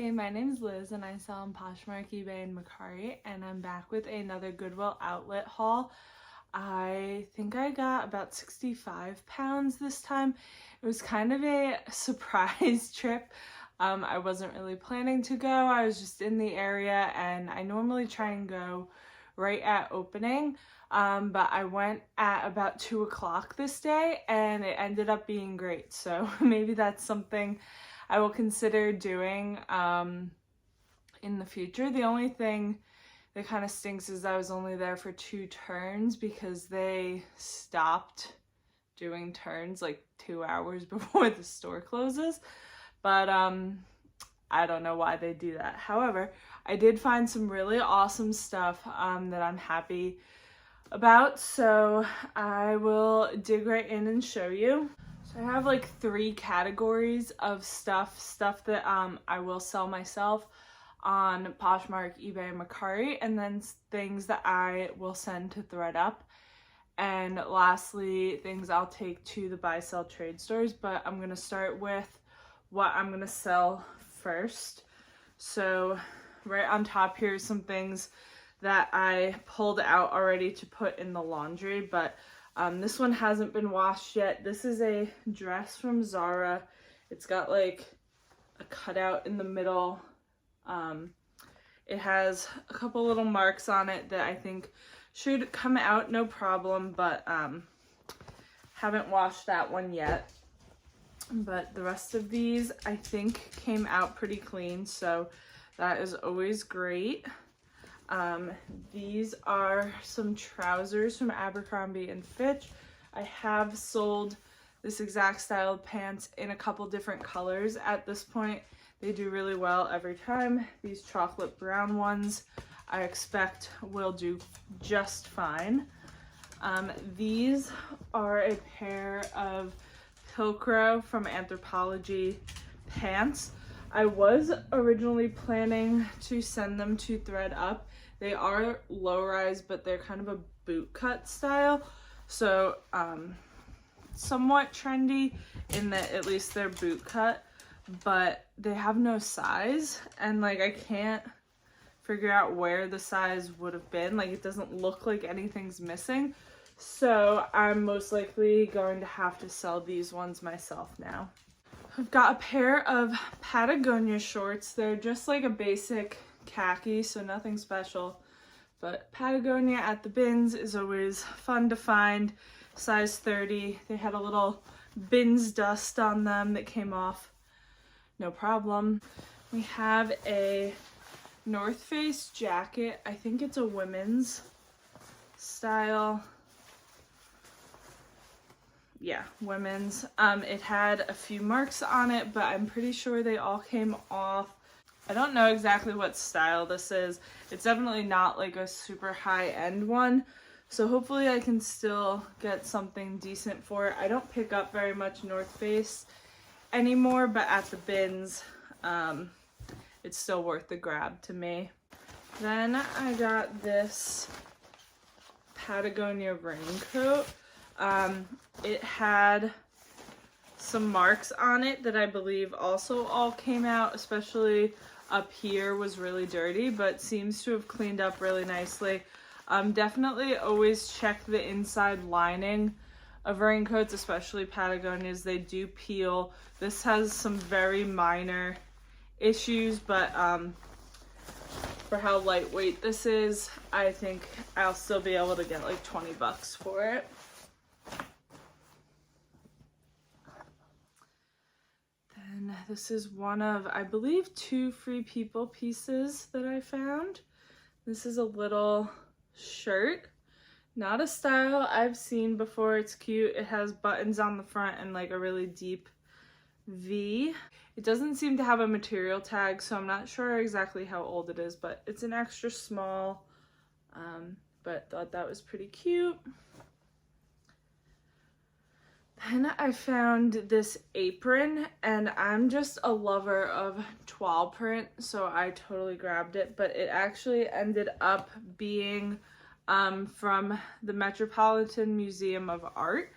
Hey, my name's Liz and I sell on Poshmark, eBay, and Mercari, and I'm back with another Goodwill Outlet haul. I think I got about 65 pounds this time. It was kind of a surprise trip. I wasn't really planning to go. I was just in the area and I normally try and go right at opening, but I went at about 2 o'clock this day and it ended up being great. So maybe that's something I will consider doing in the future. The only thing that kind of stinks is I was only there for 2 turns because they stopped doing turns like 2 hours before the store closes. But I don't know why they do that. However, I did find some really awesome stuff that I'm happy about, so I will dig right in and show you. So I have like 3 categories of stuff that I will sell myself on Poshmark, eBay, and Mercari, and then things that I will send to ThredUp, and lastly things I'll take to the buy sell trade stores. But I'm gonna start with what I'm gonna sell first. So right on top here are some things that I pulled out already to put in the laundry, but this one hasn't been washed yet. This is a dress from Zara. It's got like a cutout in the middle. It has a couple little marks on it that I think should come out no problem, but haven't washed that one yet. But the rest of these I think came out pretty clean, so that is always great. These are some trousers from Abercrombie and Fitch. I have sold this exact style of pants in a couple different colors at this point. They do really well every time. These chocolate brown ones I expect will do just fine. These are a pair of Pilcrow from Anthropologie pants. I was originally planning to send them to ThredUp. They are low-rise, but they're kind of a boot cut style, so somewhat trendy in that at least they're boot cut, but they have no size, and like I can't figure out where the size would have been. Like it doesn't look like anything's missing, so I'm most likely going to have to sell these ones myself now. I've got a pair of Patagonia shorts. They're just like a basic khaki, so nothing special, but Patagonia at the bins is always fun to find. Size 30. They had a little bins dust on them that came off no problem. We have a North Face jacket. I think it's a women's style. Yeah, women's. It had a few marks on it, but I'm pretty sure they all came off. I don't know exactly what style this is. It's definitely not like a super high-end one, so hopefully I can still get something decent for it. I don't pick up very much North Face anymore, but at the bins, it's still worth the grab to me. Then I got this Patagonia raincoat. It had some marks on it that I believe also all came out, especially up here was really dirty, but seems to have cleaned up really nicely. Definitely always check the inside lining of raincoats, especially Patagonia's. They do peel. This has some very minor issues, but for how lightweight this is, I think I'll still be able to get like 20 bucks for it. And this is one of, I believe, 2 Free People pieces that I found. This is a little shirt. Not a style I've seen before. It's cute. It has buttons on the front and like a really deep V. It doesn't seem to have a material tag, so I'm not sure exactly how old it is, but it's an extra small, but thought that was pretty cute. Then I found this apron, and I'm just a lover of toile print, so I totally grabbed it, but it actually ended up being from the Metropolitan Museum of Art,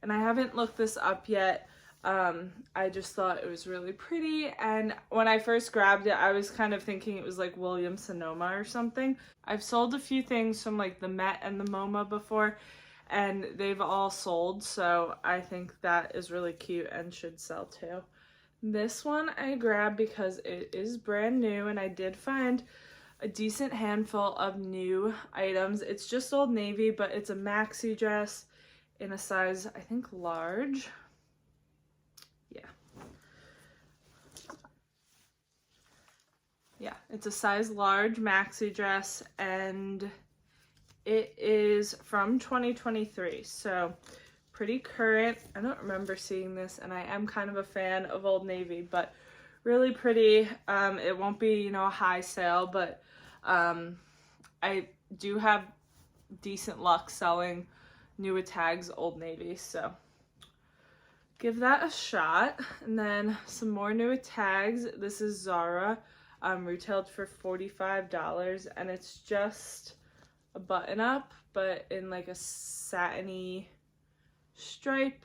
and I haven't looked this up yet, I just thought it was really pretty, and when I first grabbed it, I was kind of thinking it was like Williams Sonoma or something. I've sold a few things from like the Met and the MoMA before, and they've all sold, so I think that is really cute and should sell too. This one I grabbed because it is brand new, and I did find a decent handful of new items. It's just Old Navy, but it's a maxi dress in a size, I think, large. Yeah, it's a size large maxi dress, and it is from 2023, so pretty current. I don't remember seeing this, and I am kind of a fan of Old Navy, but really pretty. It won't be, you know, a high sale, but I do have decent luck selling new tags Old Navy, so give that a shot. And then some more new tags. This is Zara, retailed for $45, and it's just a button up, but in like a satiny stripe.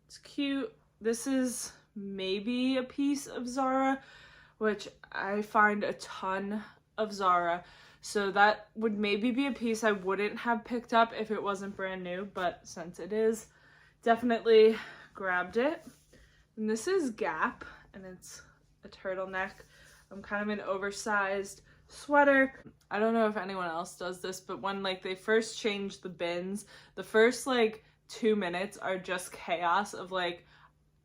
It's cute. This is maybe a piece of Zara, which I find a ton of Zara, so that would maybe be a piece I wouldn't have picked up if it wasn't brand new, but since it is, definitely grabbed it. And this is Gap, and it's a turtleneck. I'm kind of an oversized sweater. I don't know if anyone else does this, but when like they first change the bins, the first like 2 minutes are just chaos of like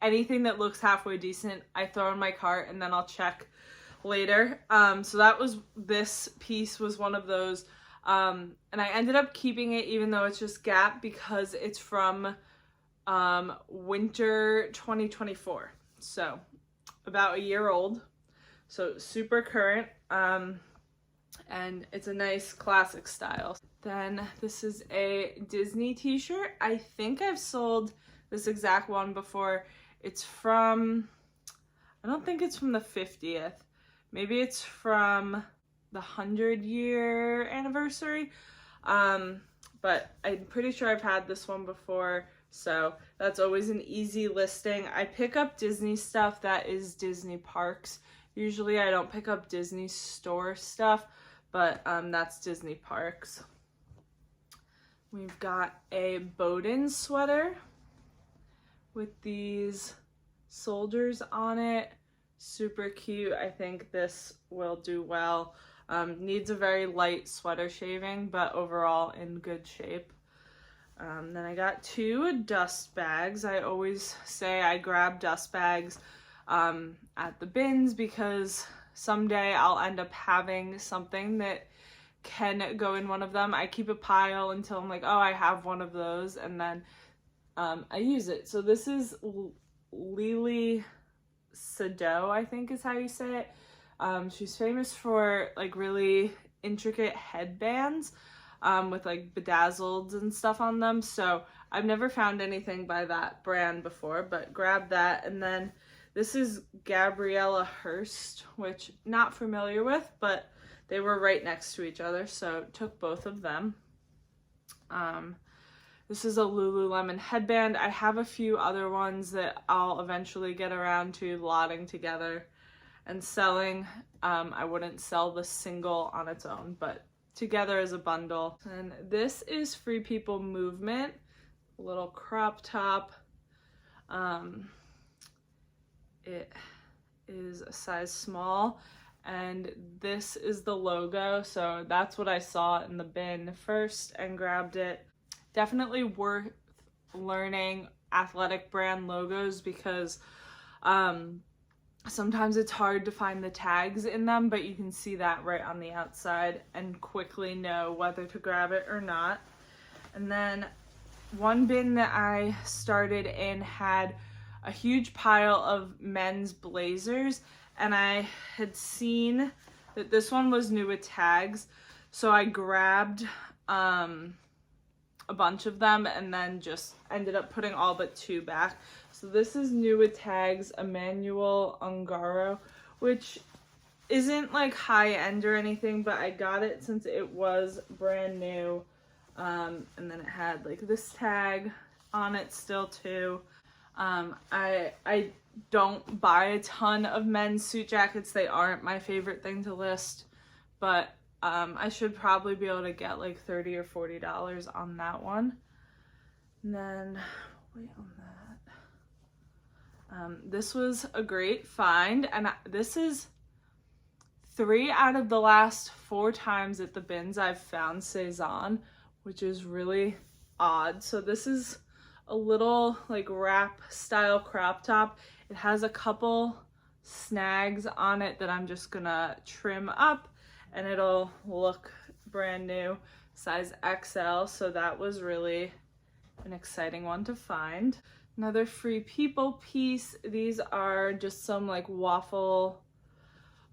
anything that looks halfway decent I throw in my cart and then I'll check later. So that was, this piece was one of those, and I ended up keeping it even though it's just Gap because it's from winter 2024, so about a year old, so super current, and it's a nice classic style. Then this is a Disney t-shirt. I think I've sold this exact one before. It's from, I don't think it's from the 50th, maybe it's from the 100-year anniversary, but I'm pretty sure I've had this one before, so that's always an easy listing. I pick up Disney stuff that is Disney parks. Usually I don't pick up Disney store stuff, but that's Disney parks. We've got a Bowden sweater with these soldiers on it. Super cute. I think this will do well. Needs a very light sweater shaving, but overall in good shape. Then I got 2 dust bags. I always say I grab dust bags at the bins because someday I'll end up having something that can go in one of them. I keep a pile until I'm like, oh, I have one of those, and then I use it. So this is Lily Sado, I think is how you say it. She's famous for like really intricate headbands with like bedazzled and stuff on them, so I've never found anything by that brand before, but grab that. And then this is Gabriella Hearst, which not familiar with, but they were right next to each other, so took both of them. This is a Lululemon headband. I have a few other ones that I'll eventually get around to lotting together and selling. I wouldn't sell the single on its own, but together as a bundle. And this is Free People Movement, a little crop top. It is a size small, and this is the logo, so that's what I saw in the bin first and grabbed it. Definitely worth learning athletic brand logos because sometimes it's hard to find the tags in them, but you can see that right on the outside and quickly know whether to grab it or not. And then one bin that I started in had a huge pile of men's blazers, and I had seen that this one was new with tags, so I grabbed a bunch of them and then just ended up putting all but 2 back. So this is new with tags, Emmanuel Ungaro, which isn't like high end or anything, but I got it since it was brand new. And then it had like this tag on it still too. I don't buy a ton of men's suit jackets. They aren't my favorite thing to list, but I should probably be able to get like $30 or $40 on that one. And then, wait on that. This was a great find, and this is 3 out of the last 4 times at the bins I've found Cezanne, which is really odd. So this is a little like wrap style crop top. It has a couple snags on it that I'm just gonna trim up and it'll look brand new, size XL. So that was really an exciting one to find. Another Free People piece. These are just some like waffle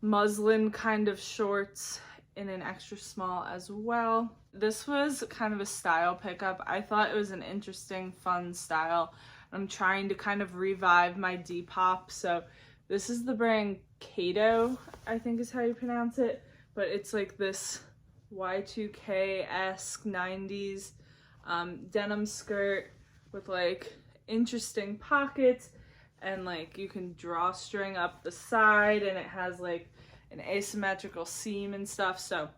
muslin kind of shorts in an extra small as well. This was kind of a style pickup. I thought it was an interesting, fun style. I'm trying to kind of revive my Depop. So this is the brand Kato, I think is how you pronounce it. But it's like this Y2K-esque 90s denim skirt with like interesting pockets, and like you can drawstring up the side, and it has like an asymmetrical seam and stuff. So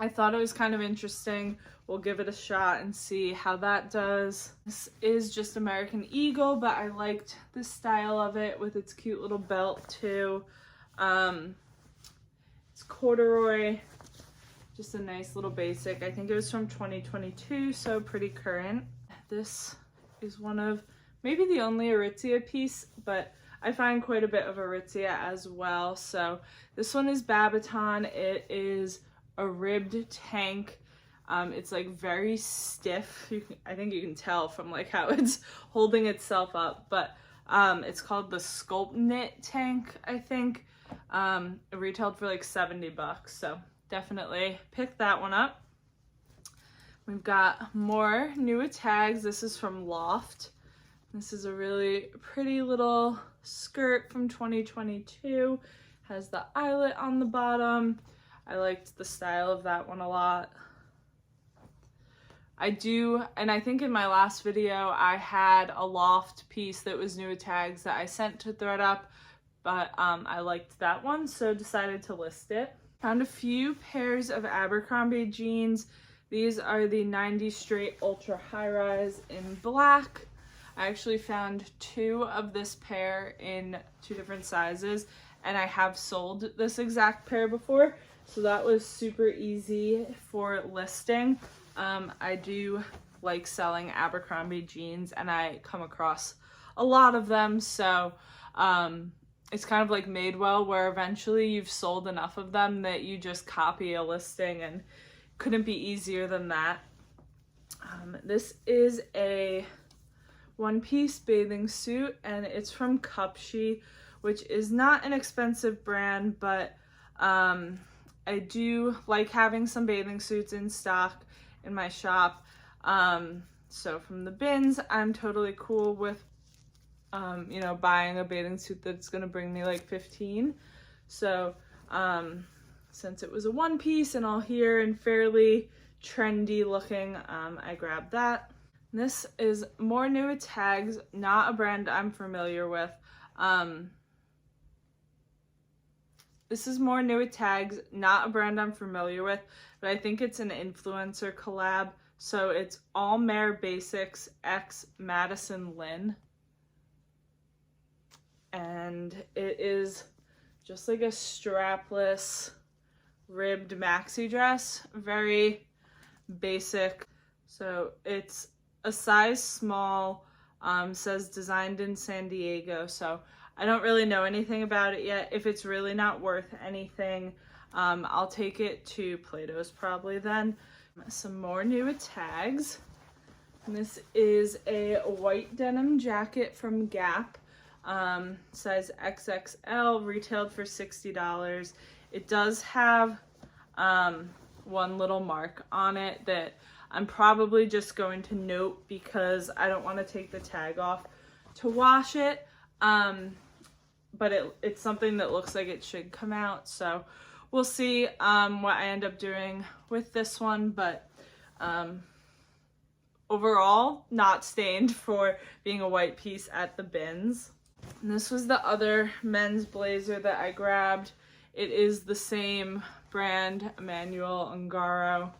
I thought it was kind of interesting. We'll give it a shot and see how that does. This is just American Eagle, but I liked the style of it with its cute little belt too. It's corduroy, just a nice little basic. I think it was from 2022, so pretty current. This is one of maybe the only Aritzia piece, but I find quite a bit of Aritzia as well. So this one is Babaton. It is a ribbed tank. It's like very stiff. I think you can tell from like how it's holding itself up, but it's called the Sculpt Knit tank, I think. It retailed for like $70, so definitely pick that one up. We've got more newer tags. This is from Loft. This is a really pretty little skirt from 2022. Has the eyelet on the bottom. I liked the style of that one a lot. I do, and I think in my last video I had a Loft piece that was new tags that I sent to ThredUp, but I liked that one, so decided to list it. Found a few pairs of Abercrombie jeans. These are the 90 straight ultra high rise in black. I actually found 2 of this pair in 2 different sizes, and I have sold this exact pair before, so that was super easy for listing. I do like selling Abercrombie jeans, and I come across a lot of them, so it's kind of like Madewell, where eventually you've sold enough of them that you just copy a listing, and couldn't be easier than that. This is a one-piece bathing suit, and it's from Cupshe, which is not an expensive brand, but I do like having some bathing suits in stock in my shop. So from the bins, I'm totally cool with you know, buying a bathing suit that's gonna bring me like 15. So since it was a one piece and all here and fairly trendy looking, I grabbed that. This is more new tags, not a brand I'm familiar with. This is more new tags, not a brand I'm familiar with, but I think it's an influencer collab. So it's All Mare Basics x Madison Lynn. And it is just like a strapless ribbed maxi dress, very basic. So it's a size small, says designed in San Diego. So I don't really know anything about it yet. If it's really not worth anything, I'll take it to Plato's probably then. Some more new tags. And this is a white denim jacket from Gap. Size XXL, retailed for $60. It does have one little mark on it that I'm probably just going to note because I don't want to take the tag off to wash it. But it's something that looks like it should come out, so we'll see what I end up doing with this one. But overall not stained for being a white piece at the bins. And this was the other men's blazer that I grabbed. It is the same brand, Emmanuel Ungaro.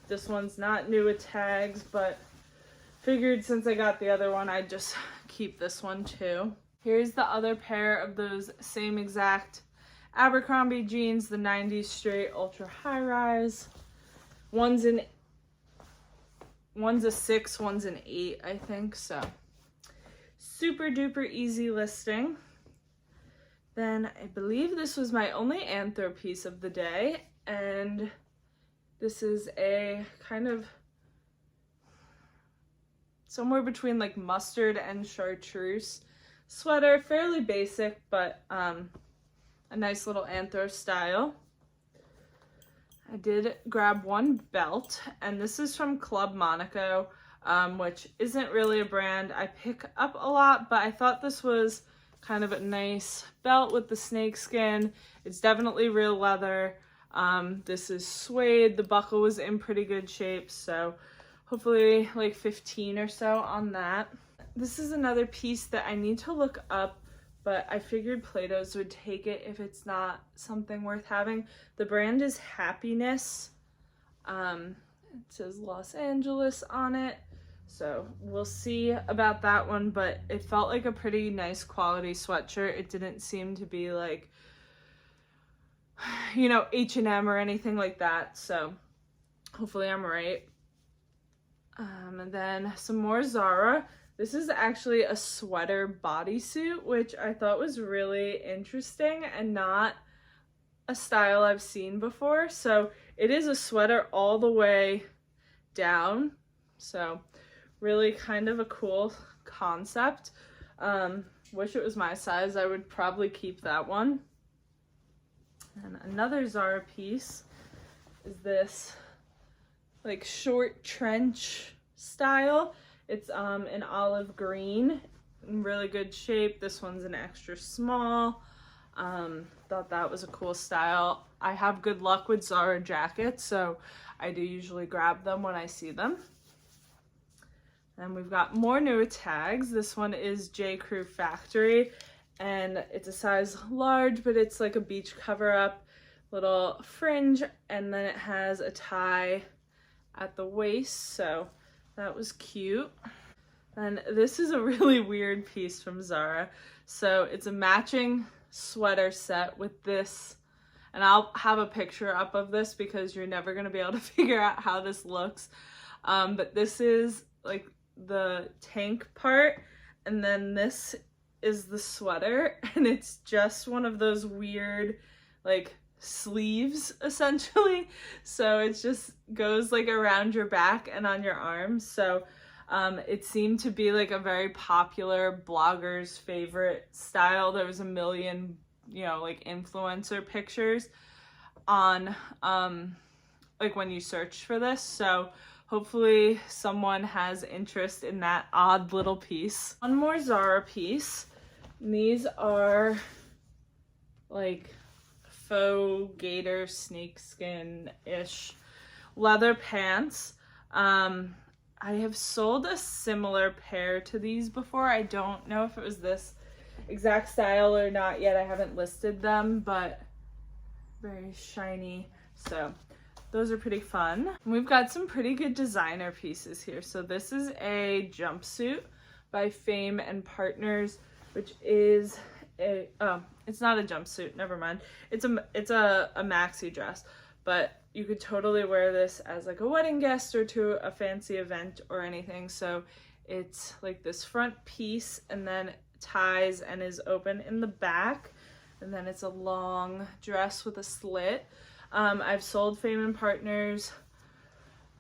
This one's not new with tags, but figured since I got the other one, I'd just keep this one too. Here's the other pair of those same exact Abercrombie jeans, the 90s straight ultra high rise. One's a 6, one's an 8, I think, so super duper easy listing. Then I believe this was my only anthro piece of the day, and this is a kind of somewhere between like mustard and chartreuse sweater, fairly basic, but a nice little anthro style. I did grab one belt, and this is from Club Monaco, which isn't really a brand I pick up a lot, but I thought this was kind of a nice belt with the snakeskin. It's definitely real leather. This is suede. The buckle was in pretty good shape, so hopefully like 15 or so on that. This is another piece that I need to look up, but I figured Plato's would take it if it's not something worth having. The brand is Happiness. It says Los Angeles on it, so we'll see about that one, but it felt like a pretty nice quality sweatshirt. It didn't seem to be like, you know, H&M or anything like that, so hopefully I'm right. And then some more Zara. This is actually a sweater bodysuit, which I thought was really interesting and not a style I've seen before. So it is a sweater all the way down. So really kind of a cool concept. Wish it was my size. I would probably keep that one. And another Zara piece is this like short trench style. It's an olive green, in really good shape. This one's an extra small. Thought that was a cool style. I have good luck with Zara jackets, so I do usually grab them when I see them. And we've got more new tags. This one is J. Crew Factory, and it's a size large, but it's like a beach cover-up, little fringe, and then it has a tie at the waist, so that was cute. And this is a really weird piece from Zara. So it's a matching sweater set with this, and I'll have a picture up of this because you're never gonna be able to figure out how this looks. But this is like the tank part, and then this is the sweater, and it's just one of those weird like sleeves essentially, so it just goes like around your back and on your arms. So it seemed to be like a very popular blogger's favorite style. There was a million, you know, like influencer pictures on like when you search for this, so hopefully someone has interest in that odd little piece. One more Zara piece. These are like faux gator snakeskin-ish leather pants. I have sold a similar pair to these before. I don't know if it was this exact style or not yet. I haven't listed them, but very shiny. So those are pretty fun. And we've got some pretty good designer pieces here. So this is a jumpsuit by Fame and Partners, which is a, it's not a jumpsuit, never mind. It's a maxi dress, but you could totally wear this as like a wedding guest or to a fancy event or anything. So it's like this front piece and then ties and is open in the back, and then it's a long dress with a slit. I've sold Fame and Partners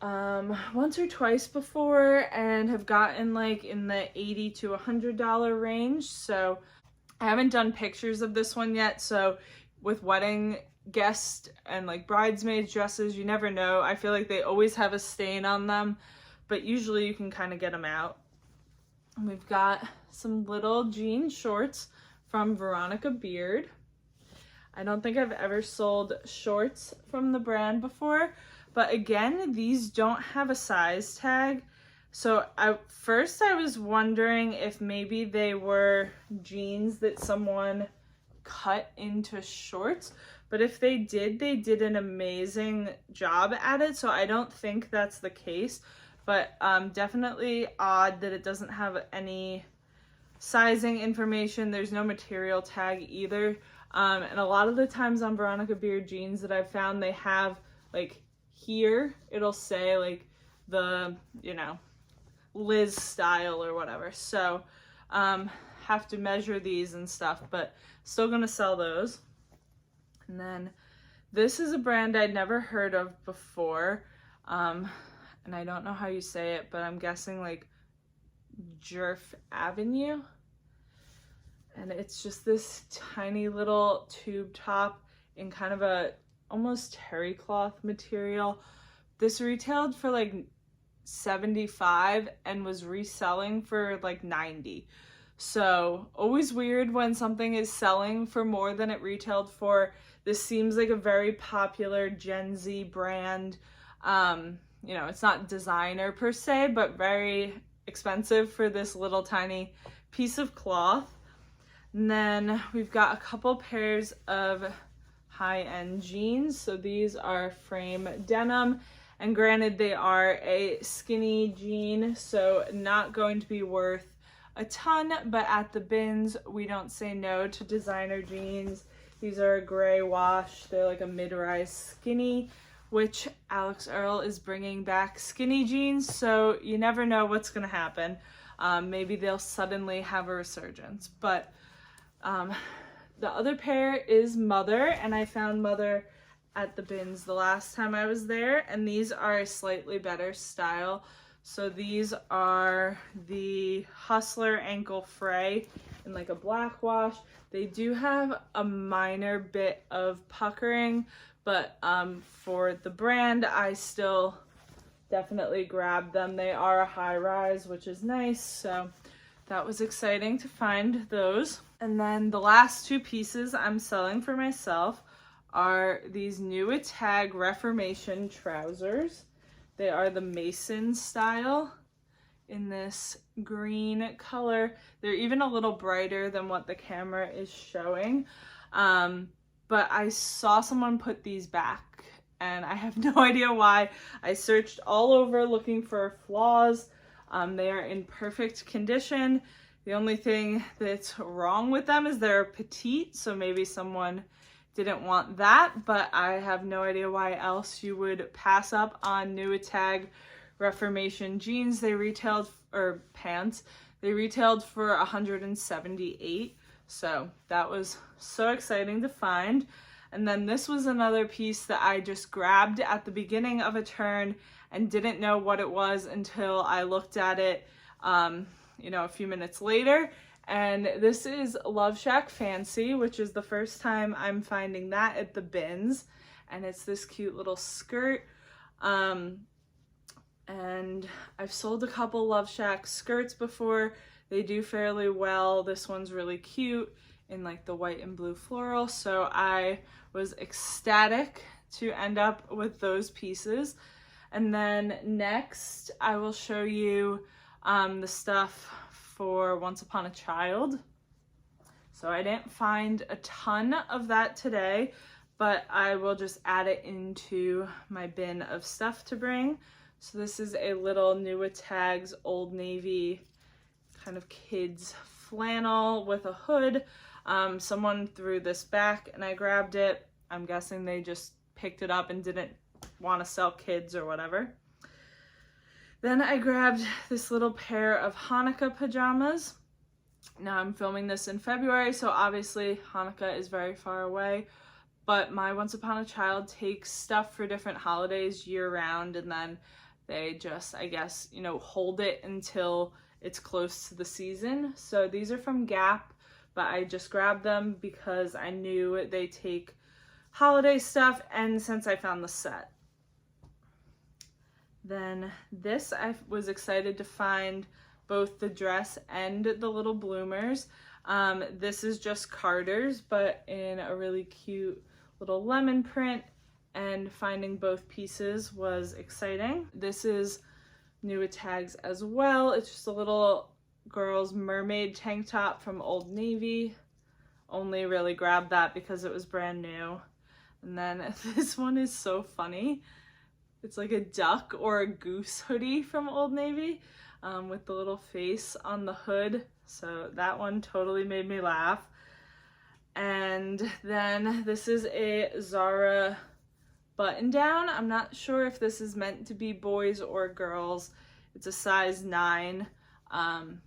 once or twice before and have gotten like in the $80 to $100 range. So I haven't done pictures of this one yet, so with wedding guest and like bridesmaids dresses, you never know. I feel like they always have a stain on them, but usually you can kind of get them out. And we've got some little jean shorts from Veronica Beard. I don't think I've ever sold shorts from the brand before, but again, these don't have a size tag. So at first I was wondering if maybe they were jeans that someone cut into shorts, but if they did an amazing job at it. So I don't think that's the case, but definitely odd that it doesn't have any sizing information. There's no material tag either. And a lot of the times on Veronica Beard jeans that I've found, they have like here, it'll say like the, you know, Liz style or whatever. So have to measure these and stuff, but still gonna sell those. And then this is a brand I'd never heard of before. And I don't know how you say it, but I'm guessing like Djerf Avenue. And it's just this tiny little tube top in kind of a almost terry cloth material. This retailed for like $75 and was reselling for like $90. So always weird when something is selling for more than it retailed for. This seems like a very popular Gen Z brand. You know, it's not designer per se, but very expensive for this little tiny piece of cloth. And then we've got a couple pairs of high-end jeans. So these are frame denim, and granted they are a skinny jean, so not going to be worth a ton, but at the bins we don't say no to designer jeans. These are a gray wash. They're like a mid-rise skinny, which Alex Earl is bringing back skinny jeans, so you never know what's gonna happen. Maybe they'll suddenly have a resurgence. But the other pair is Mother, and I found Mother at the bins the last time I was there, and these are a slightly better style. So these are the Hustler ankle fray in like a black wash. They do have a minor bit of puckering, but for the brand, I still definitely grabbed them. They are a high rise, which is nice. So that was exciting to find those. And then the last two pieces I'm selling for myself are these new tag Reformation trousers. They are the Mason style in this green color. They're even a little brighter than what the camera is showing. But I saw someone put these back and I have no idea why. I searched all over looking for flaws. They are in perfect condition. The only thing that's wrong with them is they're petite, so maybe someone didn't want that, but I have no idea why else you would pass up on new tag Reformation jeans. They retailed, or pants, they retailed for $178. So that was so exciting to find. And then this was another piece that I just grabbed at the beginning of a turn and didn't know what it was until I looked at it, you know, a few minutes later. And this is LoveShackFancy, which is the first time I'm finding that at the bins. And it's this cute little skirt. And I've sold a couple LoveShack skirts before. They do fairly well. This one's really cute in like the white and blue floral. So I was ecstatic to end up with those pieces. And then next I will show you the stuff for Once Upon a Child. So I didn't find a ton of that today, but I will just add it into my bin of stuff to bring. So this is a little New Tags Old Navy kind of kids flannel with a hood. Someone threw this back and I grabbed it. I'm guessing they just picked it up and didn't want to sell kids or whatever. Then I grabbed this little pair of Hanukkah pajamas. Now I'm filming this in February, so obviously Hanukkah is very far away, but my Once Upon a Child takes stuff for different holidays year round, and then they just, I guess, you know, hold it until it's close to the season. So these are from Gap, but I just grabbed them because I knew they take holiday stuff, and since I found the set. Then this, I was excited to find both the dress and the little bloomers. This is just Carter's, but in a really cute little lemon print. and finding both pieces was exciting. This is new with tags as well. It's just a little girl's mermaid tank top from Old Navy. Only really grabbed that because it was brand new. And then this one is so funny. It's like a duck or a goose hoodie from Old Navy with the little face on the hood. So that one totally made me laugh. And then this is a Zara button down. I'm not sure if this is meant to be boys or girls. It's a size 9,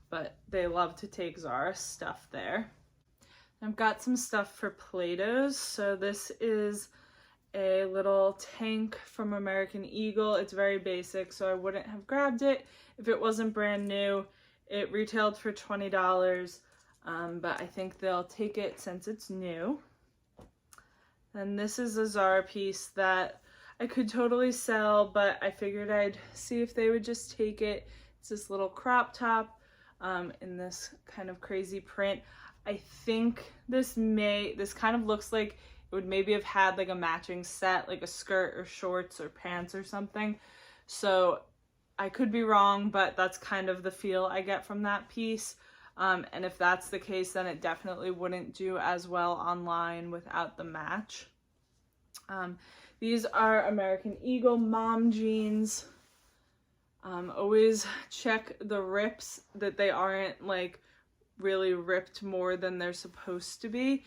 but they love to take Zara stuff there. I've got some stuff for Plato's. So this is a little tank from American Eagle. It's very basic, so I wouldn't have grabbed it if it wasn't brand new. It retailed for $20, but I think they'll take it since it's new. And this is a Zara piece that I could totally sell, but I figured I'd see if they would just take it. It's this little crop top in this kind of crazy print. I think this kind of looks like it would maybe have had like a matching set, like a skirt or shorts or pants or something. So I could be wrong, but that's kind of the feel I get from that piece. And if that's the case, then it definitely wouldn't do as well online without the match. These are American Eagle mom jeans. Always check the rips, that they aren't like really ripped more than they're supposed to be.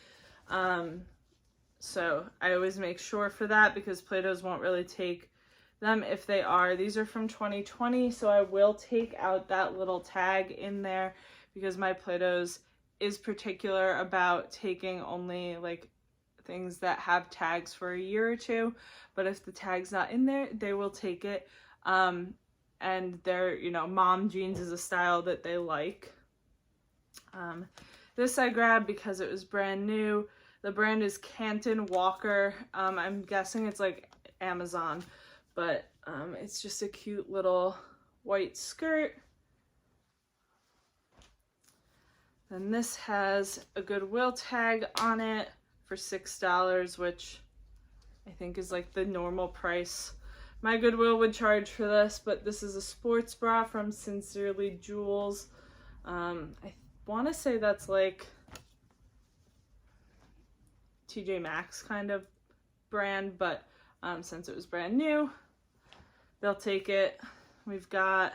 So I always make sure for that because Plato's won't really take them if they are. These are from 2020, so I will take out that little tag in there because my Plato's is particular about taking only like things that have tags for a year or two, but if the tag's not in there, they will take it. And they're, you know, mom jeans is a style that they like. This I grabbed because it was brand new. The brand is Canton Walker. I'm guessing it's like Amazon, but it's just a cute little white skirt. Then this has a Goodwill tag on it for $6, which I think is like the normal price my Goodwill would charge for this, but this is a sports bra from Sincerely Jules. I want to say that's like TJ Maxx kind of brand, but since it was brand new, they'll take it. We've got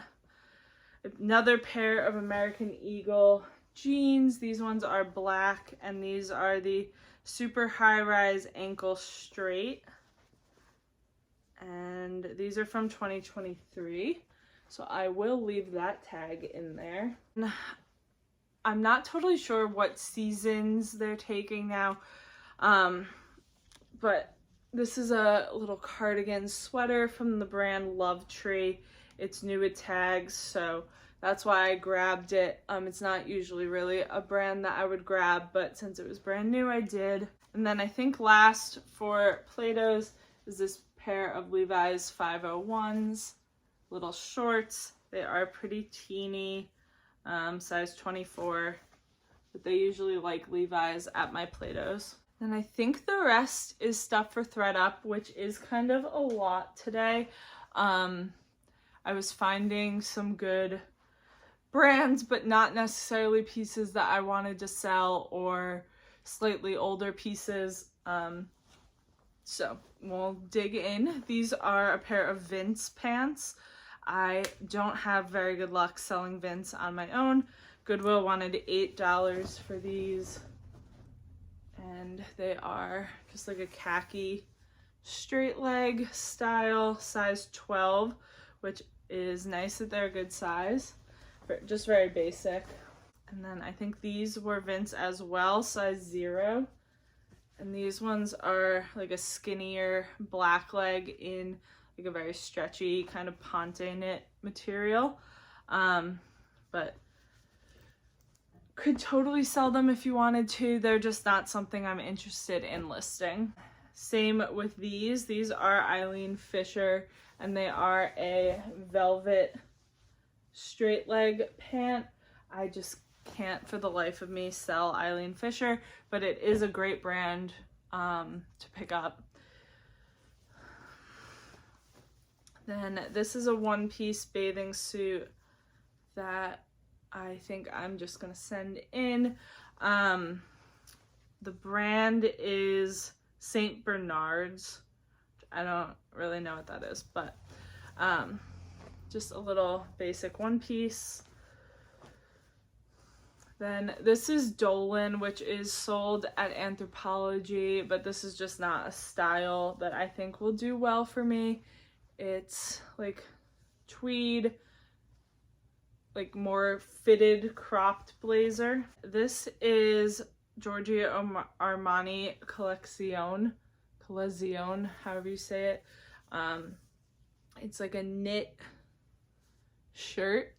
another pair of American Eagle jeans. These ones are black, and these are the super high-rise ankle straight. And these are from 2023, so I will leave that tag in there. I'm not totally sure what seasons they're taking now, but this is a little cardigan sweater from the brand Love Tree. It's new with tags, so that's why I grabbed it. It's not usually really a brand that I would grab, but since it was brand new, I did. And then I think last for Plato's is this pair of Levi's 501s, little shorts. They are pretty teeny, size 24, but they usually like Levi's at my Plato's. And I think the rest is stuff for ThredUp, which is kind of a lot today. I was finding some good brands, but not necessarily pieces that I wanted to sell or slightly older pieces. So we'll dig in. These are a pair of Vince pants. I don't have very good luck selling Vince on my own. Goodwill wanted $8 for these. And they are just like a khaki straight leg style, size 12, which is nice that they're a good size, but just very basic. And then I think these were Vince as well, size 0. And these ones are like a skinnier black leg in like a very stretchy kind of ponte knit material. But could totally sell them if you wanted to. They're just not something I'm interested in listing. Same with these. These are Eileen Fisher, and they are a velvet straight leg pant. I just can't for the life of me sell Eileen Fisher, but it is a great brand to pick up. Then this is a one-piece bathing suit that I think I'm just gonna send in. The brand is St. Bernard's. I don't really know what that is, but just a little basic one piece. Then this is Dolan, which is sold at Anthropologie, but this is just not a style that I think will do well for me. It's like tweed, like more fitted cropped blazer. This is Giorgio Armani Collezione, however you say it. It's like a knit shirt.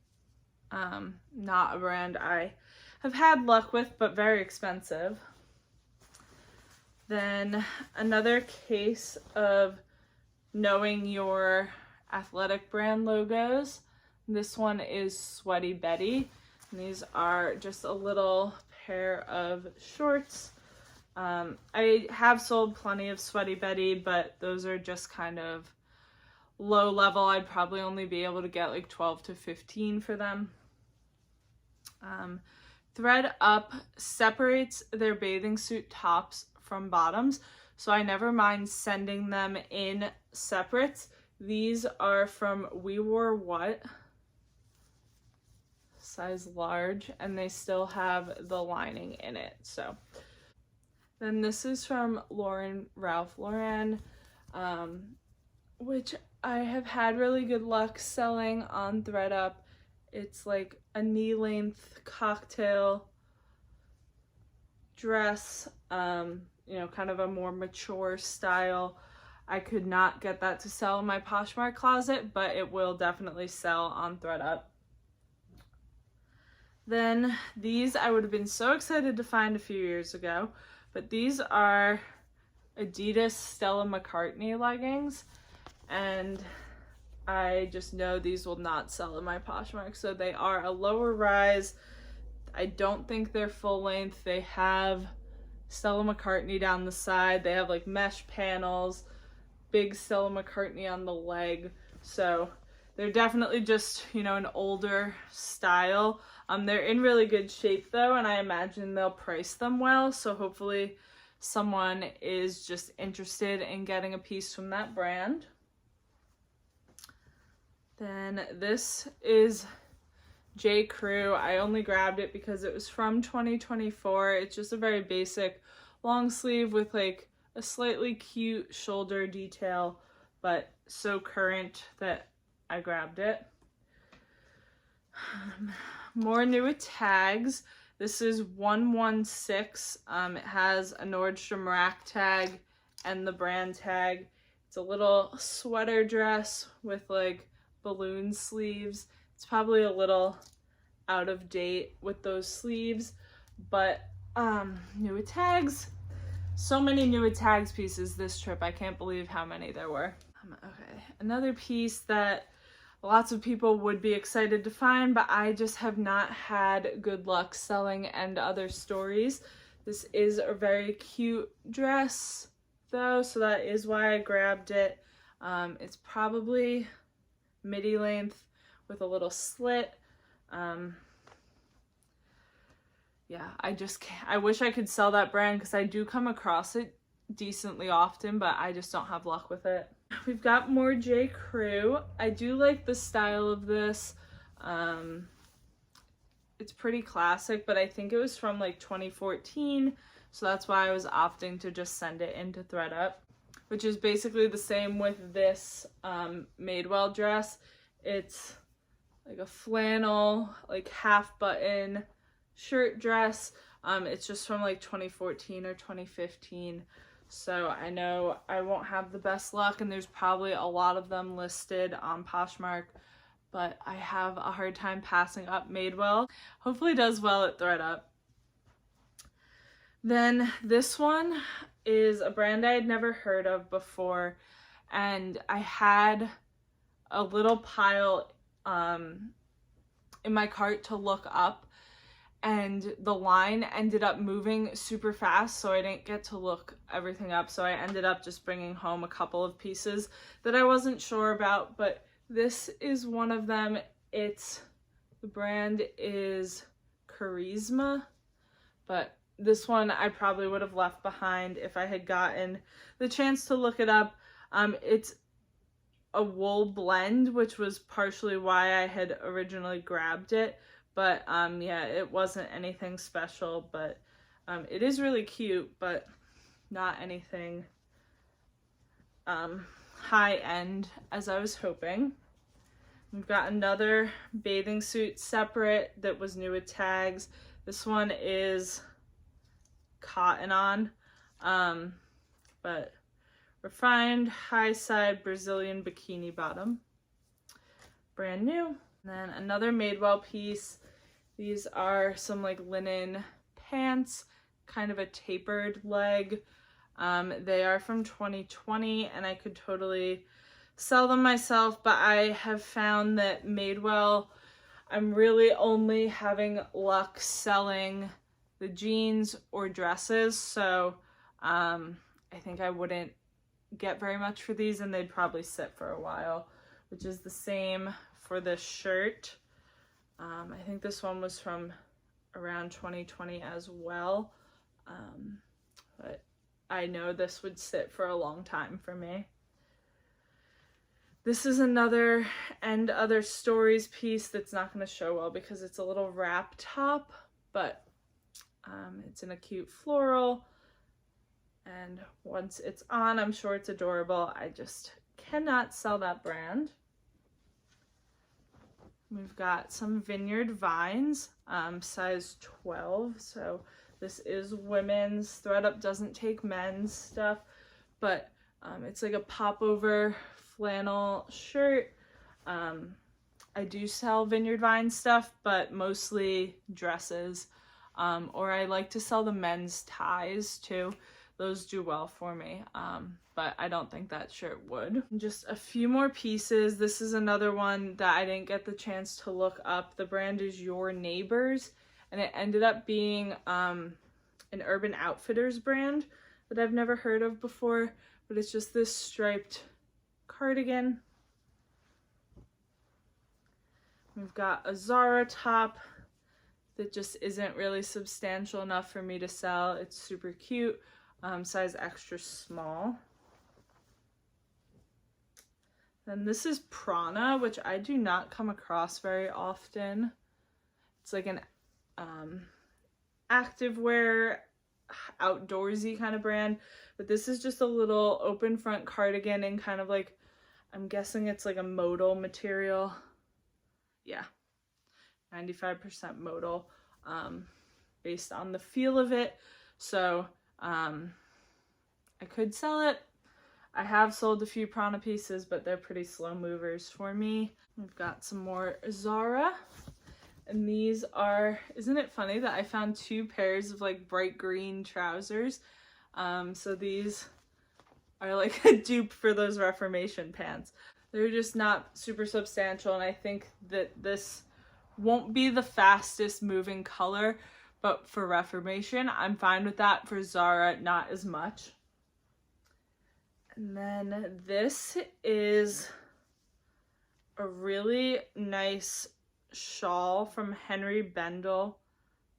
Not a brand I have had luck with, but very expensive. Then another case of knowing your athletic brand logos. This one is Sweaty Betty. And these are just a little pair of shorts. I have sold plenty of Sweaty Betty, but those are just kind of low level. I'd probably only be able to get like 12 to 15 for them. ThredUp separates their bathing suit tops from bottoms, so I never mind sending them in separates. These are from We Wore What, size large, and they still have the lining in it. So then this is from Ralph Lauren, which I have had really good luck selling on ThredUp. It's like a knee-length cocktail dress, you know, kind of a more mature style. I could not get that to sell in my Poshmark closet, but it will definitely sell on ThredUp. Then these I would have been so excited to find a few years ago, but these are Adidas Stella McCartney leggings, and I just know these will not sell in my Poshmark. So they are a lower rise. I don't think they're full length. They have Stella McCartney down the side. They have like mesh panels, big Stella McCartney on the leg. So they're definitely just, you know, an older style. They're in really good shape though, and I imagine they'll price them well. So hopefully someone is just interested in getting a piece from that brand. Then this is J. Crew. I only grabbed it because it was from 2024. It's just a very basic long sleeve with like a slightly cute shoulder detail, but so current that I grabbed it. More new tags. This is 116. It has a Nordstrom rack tag and the brand tag. It's a little sweater dress with like balloon sleeves. It's probably a little out of date with those sleeves, but new tags. So many new tags pieces this trip. I can't believe how many there were. Okay, another piece that lots of people would be excited to find, but I just have not had good luck selling and other stories. This is a very cute dress though, so that is why I grabbed it. It's probably midi length with a little slit. Yeah, I wish I could sell that brand because I do come across it decently often, but I just don't have luck with it. We've got more J. Crew. I do like the style of this. It's pretty classic, but I think it was from like 2014, so that's why I was opting to just send it into ThredUp, which is basically the same with this Madewell dress. It's like a flannel, like half button shirt dress. It's just from like 2014 or 2015. So I know I won't have the best luck, and there's probably a lot of them listed on Poshmark, but I have a hard time passing up Madewell. Hopefully it does well at ThredUp. Then this one is a brand I had never heard of before, and I had a little pile in my cart to look up, and the line ended up moving super fast, so I didn't get to look everything up. So I ended up just bringing home a couple of pieces that I wasn't sure about, but This is one of them. The brand is Charisma, but this one I probably would have left behind if I had gotten the chance to look it up. It's a wool blend, which was partially why I had originally grabbed it, but yeah, it wasn't anything special, but it is really cute, but not anything high end as I was hoping. We've got another bathing suit separate that was new with tags. This one is cotton on, but refined high side Brazilian bikini bottom, brand new. And then another Madewell piece. These are some like linen pants, kind of a tapered leg. They are from 2020 and I could totally sell them myself, but I have found that Madewell, I'm really only having luck selling the jeans or dresses, so I think I wouldn't get very much for these and they'd probably sit for a while, which is the same for this shirt. I think this one was from around 2020 as well, but I know this would sit for a long time for me. This is another and other stories piece that's not going to show well because it's a little wrap top, but it's in a cute floral, and once it's on, I'm sure it's adorable. I just cannot sell that brand. We've got some Vineyard Vines, size 12, so this is women's. ThredUp doesn't take men's stuff, but it's like a popover flannel shirt. I do sell Vineyard Vine stuff, but mostly dresses, or I like to sell the men's ties too. Those do well for me, but I don't think that shirt would. Just a few more pieces. This is another one that I didn't get the chance to look up. The brand is Your Neighbors, and it ended up being an Urban Outfitters brand that I've never heard of before, but it's just this striped cardigan. We've got a Zara top that just isn't really substantial enough for me to sell. It's super cute, size extra small. Then this is Prana, which I do not come across very often. It's like an activewear, outdoorsy kind of brand, but this is just a little open front cardigan and kind of like, I'm guessing it's like a modal material. Yeah, 95% modal, based on the feel of it. So I could sell it. I have sold a few Prana pieces, but they're pretty slow movers for me. We've got some more Zara, and these are, isn't it funny that I found two pairs of like bright green trousers? So these are like a dupe for those Reformation pants. They're just not super substantial, and I think that this won't be the fastest moving color, but for Reformation, I'm fine with that. For Zara, not as much. And then this is a really nice shawl from Henry Bendel,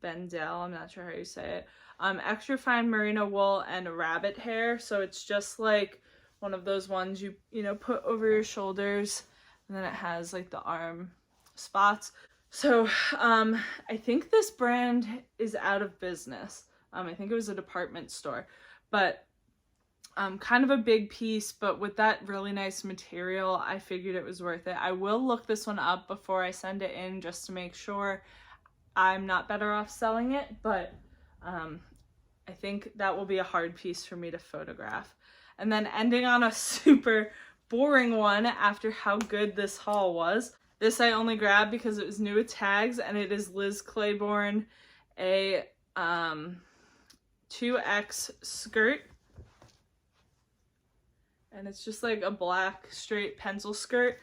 I'm not sure how you say it. Extra fine merino wool and rabbit hair, so it's just like one of those ones you know put over your shoulders, and then it has like the arm spots. So I think this brand is out of business. I think it was a department store, but kind of a big piece, but with that really nice material, I figured it was worth it. I will look this one up before I send it in just to make sure I'm not better off selling it, but I think that will be a hard piece for me to photograph. And then ending on a super boring one after how good this haul was. This I only grabbed because it was new with tags, and it is Liz Claiborne, a 2X skirt. And it's just like a black straight pencil skirt,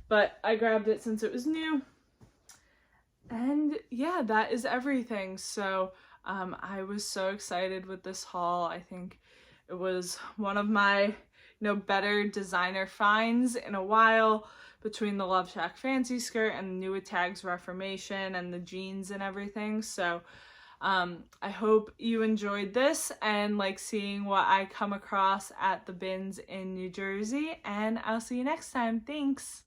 but I grabbed it since it was new. And yeah, that is everything. So I was so excited with this haul. I think it was one of my better designer finds in a while. between the Love Shack Fancy skirt and the New Tags Reformation and the jeans and everything. So I hope you enjoyed this and like seeing what I come across at the bins in New Jersey, and I'll see you next time. Thanks.